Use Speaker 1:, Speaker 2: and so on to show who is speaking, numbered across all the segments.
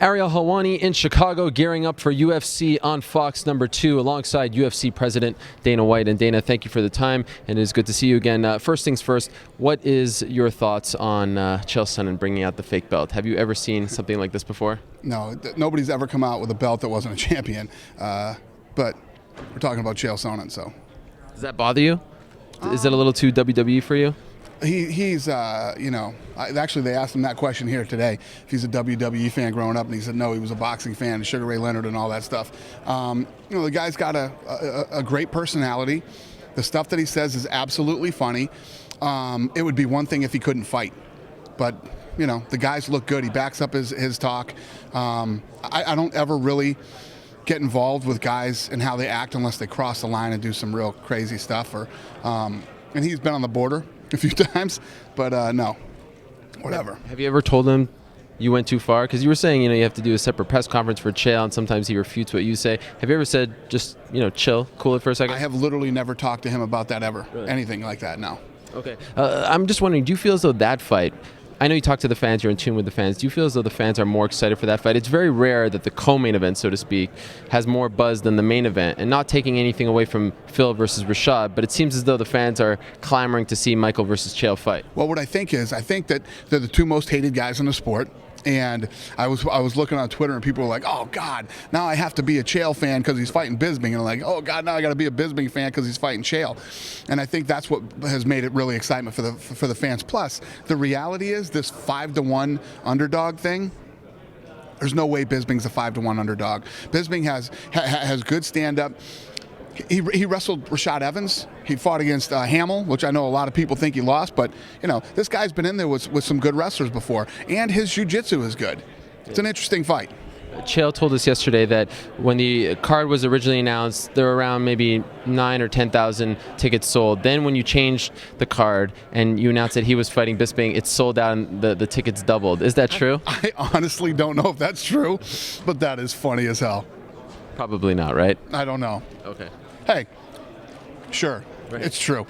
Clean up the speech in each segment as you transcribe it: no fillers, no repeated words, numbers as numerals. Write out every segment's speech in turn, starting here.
Speaker 1: Ariel Helwani in Chicago, gearing up for UFC on Fox #2 alongside UFC President Dana White. And Dana, thank you for the time, and it is good to see you again. First things first, what is your thoughts on Chael Sonnen bringing out the fake belt? Have you ever seen something like this before?
Speaker 2: No, nobody's ever come out with a belt that wasn't a champion. But we're talking about Chael Sonnen, so.
Speaker 1: Does that bother you? Is it a little too WWE for you?
Speaker 2: He's actually they asked him that question here today, if he's a WWE fan growing up, and he said no, he was a boxing fan, Sugar Ray Leonard and all that stuff. The guy's got a great personality. The stuff that he says is absolutely funny. It would be one thing if he couldn't fight, but the guys look good. He backs up his talk. I don't ever really get involved with guys and how they act unless they cross the line and do some real crazy stuff. And he's been on the border a few times, but no, whatever.
Speaker 1: Have you ever told him you went too far? Because you were saying, you have to do a separate press conference for Chael, and sometimes he refutes what you say. Have you ever said, just, chill, cool it for a second?
Speaker 2: I have literally never talked to him about that ever. Really? Anything like that, no.
Speaker 1: Okay. I'm just wondering, do you feel as though that fight, I know you talk to the fans, you're in tune with the fans. Do you feel as though the fans are more excited for that fight? It's very rare that the co-main event, so to speak, has more buzz than the main event. And not taking anything away from Phil versus Rashad, but it seems as though the fans are clamoring to see Michael versus Chael fight.
Speaker 2: Well, what I think that they're the two most hated guys in the sport. And I was looking on Twitter, and people were like, "Oh God, now I have to be a Chael fan because he's fighting Bisping," and I'm like, "Oh God, now I got to be a Bisping fan because he's fighting Chael." And I think that's what has made it really excitement for the fans. Plus, the reality is this 5-1 underdog thing. There's no way Bisping's a 5-1 underdog. Bisping has good stand-up. He wrestled Rashad Evans. He fought against Hamill, which I know a lot of people think he lost, but this guy's been in there with some good wrestlers before, and his jiu-jitsu is good. It's an interesting fight.
Speaker 1: Chael told us yesterday that when the card was originally announced, there were around maybe 9,000 or 10,000 tickets sold. Then when you changed the card and you announced that he was fighting Bisping, it sold out and the tickets doubled. Is that true?
Speaker 2: I honestly don't know if that's true, but that is funny as hell.
Speaker 1: Probably not, right?
Speaker 2: I don't know.
Speaker 1: Okay.
Speaker 2: Hey, sure, right. It's true.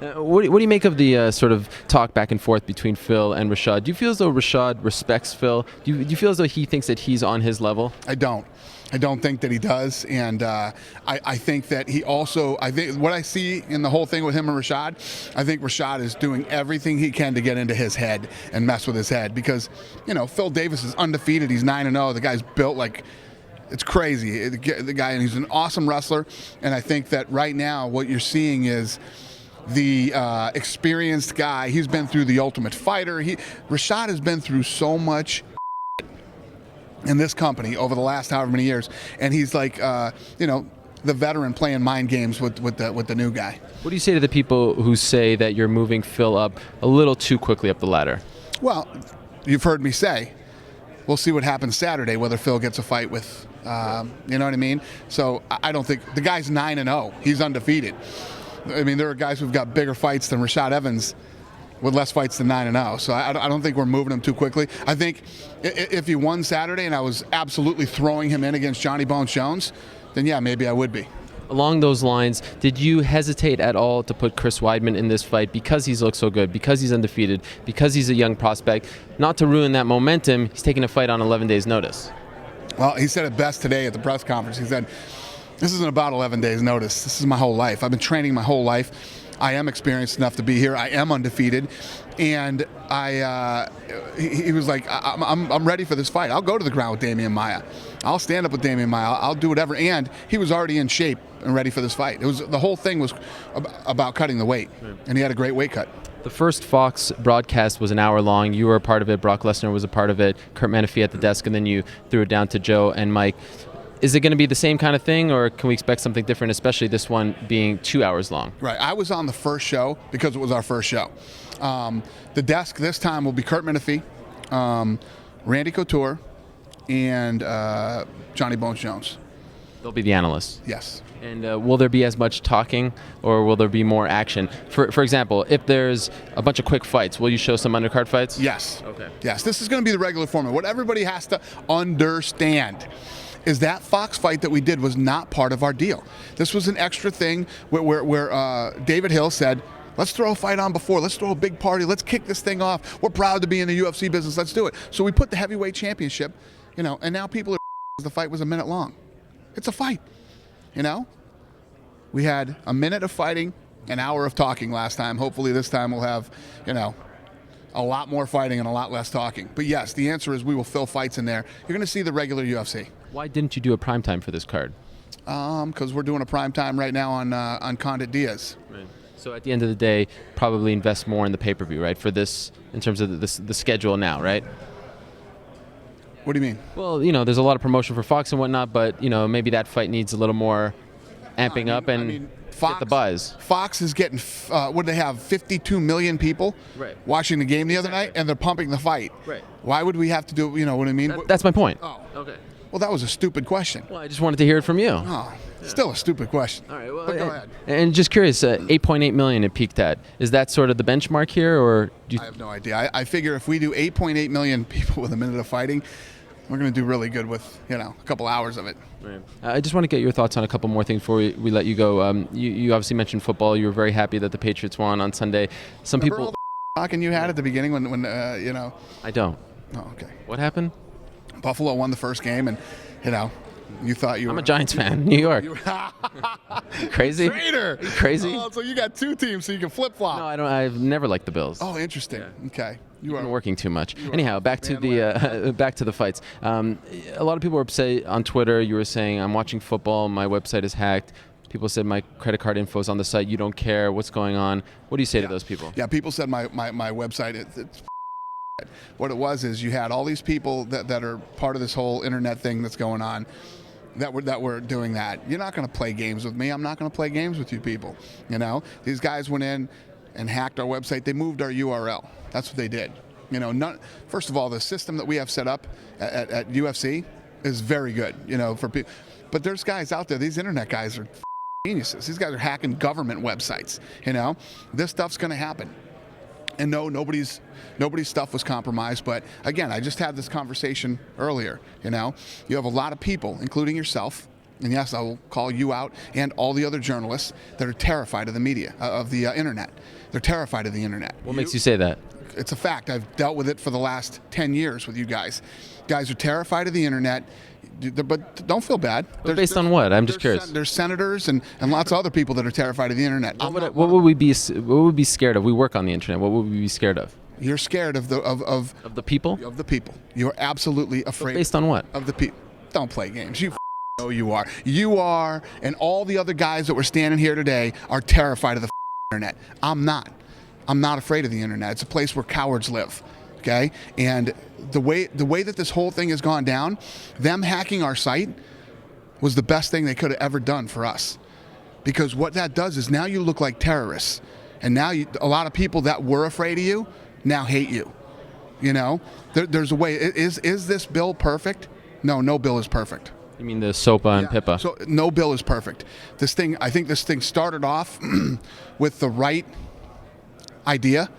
Speaker 1: What do you make of the sort of talk back and forth between Phil and Rashad? Do you feel as though Rashad respects Phil? Do you feel as though he thinks that he's on his level?
Speaker 2: I don't think that he does, and I think that he also, I think what I see in the whole thing with him and Rashad, I think Rashad is doing everything he can to get into his head and mess with his head, because Phil Davis is undefeated. He's 9-0. The guy's built like, it's crazy, the guy, and he's an awesome wrestler. And I think that right now what you're seeing is the experienced guy. He's been through The Ultimate Fighter. Rashad has been through so much in this company over the last however many years, and he's like, the veteran playing mind games with the new guy.
Speaker 1: What do you say to the people who say that you're moving Phil up a little too quickly up the ladder?
Speaker 2: Well, you've heard me say, we'll see what happens Saturday, whether Phil gets a fight with, you know what I mean? So I don't think, the guy's 9-0. He's undefeated. I mean, there are guys who've got bigger fights than Rashad Evans with less fights than 9-0. So I don't think we're moving him too quickly. I think if he won Saturday and I was absolutely throwing him in against Johnny Bones Jones, then yeah, maybe I would be.
Speaker 1: Along those lines, did you hesitate at all to put Chris Weidman in this fight because he's looked so good, because he's undefeated, because he's a young prospect? Not to ruin that momentum, he's taking a fight on 11 days' notice.
Speaker 2: Well, he said it best today at the press conference. He said, "This isn't about 11 days' notice. This is my whole life. I've been training my whole life. I am experienced enough to be here. I am undefeated." And he was like, I'm ready for this fight. I'll go to the ground with Damian Maia. I'll stand up with Damian Maia. I'll do whatever. And he was already in shape and ready for this fight. The whole thing was about cutting the weight, and he had a great weight cut.
Speaker 1: The first Fox broadcast was an hour long. You were a part of it. Brock Lesnar was a part of it. Kurt Menefee at the desk, and then you threw it down to Joe and Mike. Is it going to be the same kind of thing, or can we expect something different, especially this one being 2 hours long?
Speaker 2: Right. I was on the first show because it was our first show. The desk this time will be Kurt Menefee, Randy Couture, and Johnny Bones Jones.
Speaker 1: They'll be the analysts.
Speaker 2: Yes.
Speaker 1: And will there be as much talking, or will there be more action? For example, if there's a bunch of quick fights, will you show some undercard fights?
Speaker 2: Yes.
Speaker 1: Okay.
Speaker 2: Yes. This is going to be the regular format. What everybody has to understand is that Fox fight that we did was not part of our deal. This was an extra thing where David Hill said, let's throw a fight on before. Let's throw a big party. Let's kick this thing off. We're proud to be in the UFC business. Let's do it. So we put the heavyweight championship And now people are the fight was a minute long. It's a fight, We had a minute of fighting, an hour of talking last time. Hopefully this time we'll have, a lot more fighting and a lot less talking. But yes, the answer is we will fill fights in there. You're going to see the regular UFC.
Speaker 1: Why didn't you do a primetime for this card?
Speaker 2: Because we're doing a primetime right now on Condit Diaz.
Speaker 1: Right. So at the end of the day, probably invest more in the pay-per-view, right? For this, in terms of the schedule now, right?
Speaker 2: What do you mean?
Speaker 1: Well, there's a lot of promotion for Fox and whatnot, but maybe that fight needs a little more amping up and
Speaker 2: Fox,
Speaker 1: get the buzz.
Speaker 2: Fox is getting, what do they have, 52 million people watching the game the other night, and they're pumping the fight.
Speaker 1: Right.
Speaker 2: Why would we have to do, what I mean?
Speaker 1: That's my point.
Speaker 2: Oh.
Speaker 1: Okay.
Speaker 2: Well, that was a stupid question.
Speaker 1: Well, I just wanted to hear it from you.
Speaker 2: Oh, still a stupid question.
Speaker 1: All right. Well,
Speaker 2: but go ahead.
Speaker 1: And just curious, 8.8 million it peaked at. Is that sort of the benchmark here, or do you
Speaker 2: I have no idea. I figure if we do 8.8 million people with a minute of fighting, we're going to do really good with, a couple hours of it.
Speaker 1: Right. I just want to get your thoughts on a couple more things before we let you go. You obviously mentioned football. You were very happy that the Patriots won on Sunday.
Speaker 2: Remember all the talking you had at the beginning when
Speaker 1: I don't.
Speaker 2: Oh, okay.
Speaker 1: What happened?
Speaker 2: Buffalo won the first game, and, you thought you were...
Speaker 1: I'm a Giants fan. New York. Crazy?
Speaker 2: Traitor!
Speaker 1: Crazy?
Speaker 2: Oh, so you got two teams, so you can flip-flop.
Speaker 1: No, I don't. I've never liked the Bills.
Speaker 2: Oh, interesting. Yeah. Okay.
Speaker 1: You've been working too much. Anyhow, back to the fights. A lot of people were upset on Twitter. You were saying, I'm watching football, my website is hacked. People said my credit card info is on the site. You don't care. What's going on? What do you say to those people?
Speaker 2: Yeah, people said my website, it's what it was is you had all these people that are part of this whole internet thing that's going on that were doing that. You're not going to play games with me. I'm not going to play games with you people. These guys went in and hacked our website. They moved our URL. That's what they did. First of all, the system that we have set up at UFC is very good. For people, but there's guys out there. These internet guys are geniuses. These guys are hacking government websites. This stuff's going to happen. And no, nobody's stuff was compromised. But again, I just had this conversation earlier. You have a lot of people, including yourself, and yes, I will call you out, and all the other journalists that are terrified of the media, of the internet. They're terrified of the internet.
Speaker 1: What makes you say that?
Speaker 2: It's a fact. I've dealt with it for the last 10 years with you guys. Guys are terrified of the internet, but don't feel bad.
Speaker 1: Based on what? I'm just curious.
Speaker 2: There's senators and lots of other people that are terrified of the internet.
Speaker 1: What would we be scared of? We work on the internet. What would we be scared of?
Speaker 2: You're scared of the
Speaker 1: people?
Speaker 2: Of the people. You're absolutely afraid.
Speaker 1: But based on what?
Speaker 2: Of the people. Don't play games. You know you are. You are, and all the other guys that were standing here today are terrified of the internet. I'm not. I'm not afraid of the internet. It's a place where cowards live. Okay? And the way that this whole thing has gone down, them hacking our site was the best thing they could have ever done for us. Because what that does is now you look like terrorists. And now a lot of people that were afraid of you now hate you. There's a way. Is this bill perfect? No bill is perfect.
Speaker 1: You mean the SOPA and PIPA?
Speaker 2: So no bill is perfect. I think this thing started off with the right idea.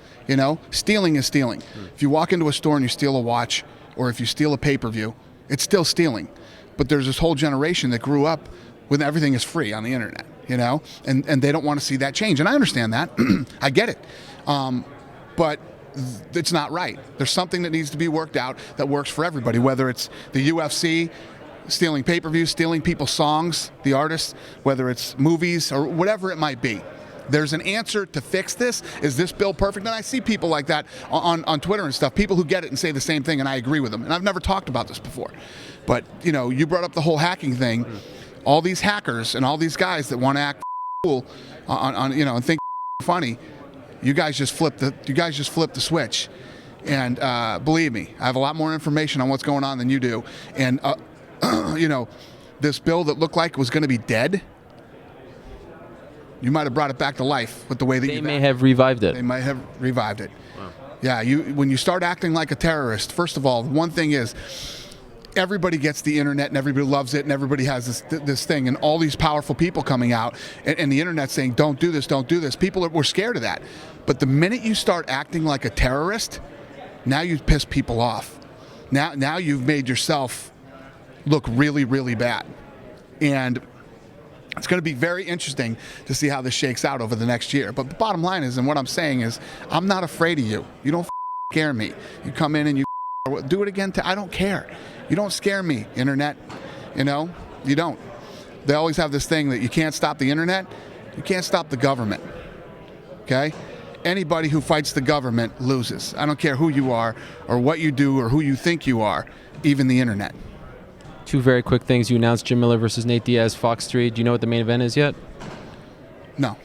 Speaker 2: Stealing is stealing. If you walk into a store and you steal a watch, or if you steal a pay-per-view, it's still stealing. But there's this whole generation that grew up when everything is free on the internet, and they don't want to see that change. And I understand that. I get it. But it's not right. There's something that needs to be worked out that works for everybody, whether it's the UFC, stealing pay-per-views, stealing people's songs, the artists, whether it's movies or whatever it might be. There's an answer to fix this. Is this bill perfect? And I see people like that on Twitter and stuff, people who get it and say the same thing, and I agree with them. And I've never talked about this before. But, you brought up the whole hacking thing. All these hackers and all these guys that want to act cool and think funny, you guys just flipped the switch. And believe me, I have a lot more information on what's going on than you do. And, this bill that looked like it was going to be dead, you might have brought it back to life with the way that
Speaker 1: they may have revived it.
Speaker 2: They might have revived it.
Speaker 1: Wow.
Speaker 2: Yeah, when you start acting like a terrorist, first of all, one thing is everybody gets the internet and everybody loves it and everybody has this thing and all these powerful people coming out and the internet saying, don't do this, don't do this. People were scared of that. But the minute you start acting like a terrorist, now you've pissed people off. Now you've made yourself look really, really bad. And it's going to be very interesting to see how this shakes out over the next year. But the bottom line is, and what I'm saying is, I'm not afraid of you. You don't scare me. You come in and you Do it again. I don't care. You don't scare me, internet. You know, you don't. They always have this thing that you can't stop the internet. You can't stop the government. Okay? Anybody who fights the government loses. I don't care who you are or what you do or who you think you are, even the internet.
Speaker 1: Two very quick things. You announced Jim Miller versus Nate Diaz, Fox 3. Do you know what the main event is yet?
Speaker 2: No.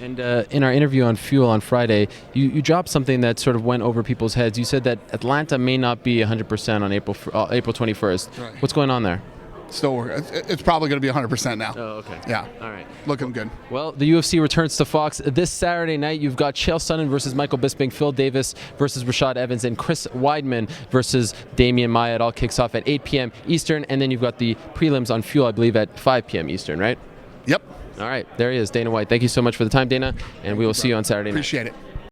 Speaker 1: And in our interview on Fuel on Friday, you dropped something that sort of went over people's heads. You said that Atlanta may not be 100% on April 21st.
Speaker 2: Right.
Speaker 1: What's going on there?
Speaker 2: Still, it's probably going to be 100% now.
Speaker 1: Oh, okay.
Speaker 2: Yeah.
Speaker 1: All right.
Speaker 2: Looking good.
Speaker 1: Well, the UFC returns to Fox this Saturday night. You've got Chael Sonnen versus Michael Bisping, Phil Davis versus Rashad Evans, and Chris Weidman versus Damian Maia. It all kicks off at 8 p.m. Eastern, and then you've got the prelims on Fuel, I believe, at 5 p.m. Eastern, right?
Speaker 2: Yep.
Speaker 1: All right. There he is, Dana White. Thank you so much for the time, Dana, and we will see you on Saturday night.
Speaker 2: Appreciate it.